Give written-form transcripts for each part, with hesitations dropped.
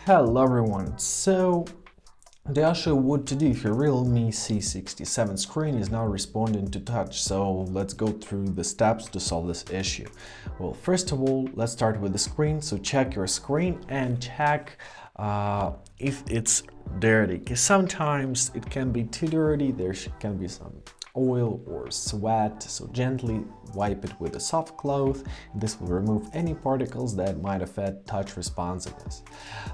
Hello everyone, so today I'll show you what to do if your Realme C67 screen is not responding to touch. So let's go through the steps to solve this issue. Well, first of all, let's start with the screen. So check your screen and check if it's dirty, because sometimes it can be too dirty. There can be some oil or sweat, so gently wipe it with a soft cloth. This will remove any particles that might affect touch responsiveness.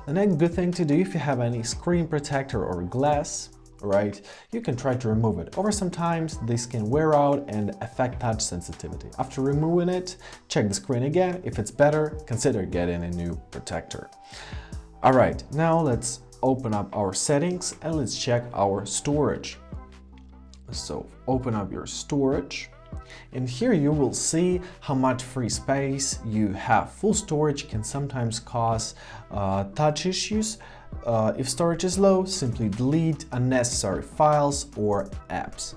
The next good thing to do, if you have any screen protector or glass, right, you can try to remove it. Over sometimes this can wear out and affect touch sensitivity. After removing it, check the screen again. If it's better, consider getting a new protector. All right, now let's open up our settings and let's check our storage. So open up your storage, and here you will see how much free space you have. Full storage can sometimes cause touch issues. If storage is low, simply delete unnecessary files or apps.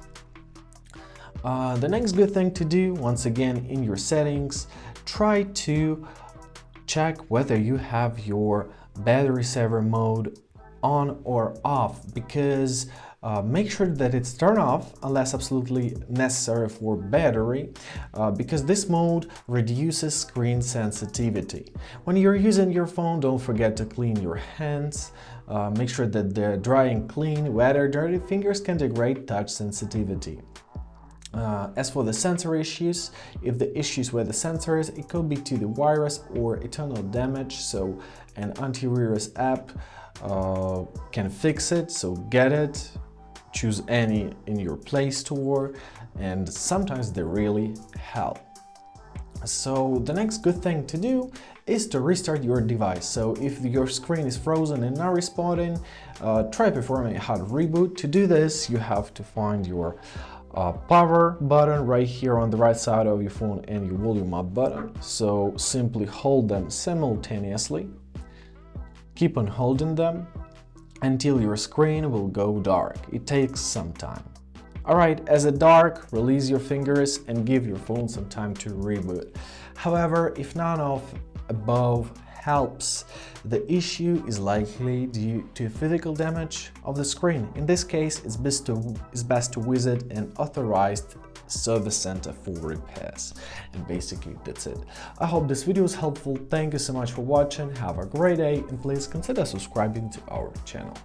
The next good thing to do, once again in your settings, try to check whether you have your battery saver mode on or off, because make sure that it's turned off unless absolutely necessary for battery, because this mode reduces screen sensitivity. When you're using your phone, don't forget to clean your hands. Make sure that they're dry and clean. Whether dirty fingers can degrade touch sensitivity. As for the sensor issues, if the issues with the sensors, it could be to the virus or internal damage, so an antivirus app can fix it, so get it. Choose any in your Play Store, and sometimes they really help. So the next good thing to do is to restart your device. So if your screen is frozen and not responding, try performing a hard reboot. To do this, you have to find your power button right here on the right side of your phone and your volume up button. So simply hold them simultaneously. Keep on holding them until your screen will go dark. It takes some time. Alright, as it dark, release your fingers and give your phone some time to reboot. However, if none of above helps, the issue is likely due to physical damage of the screen. In this case, it's best to visit an authorized service center for repairs. And basically that's it. I hope this video was helpful. Thank you so much for watching. Have a great day, and please consider subscribing to our channel.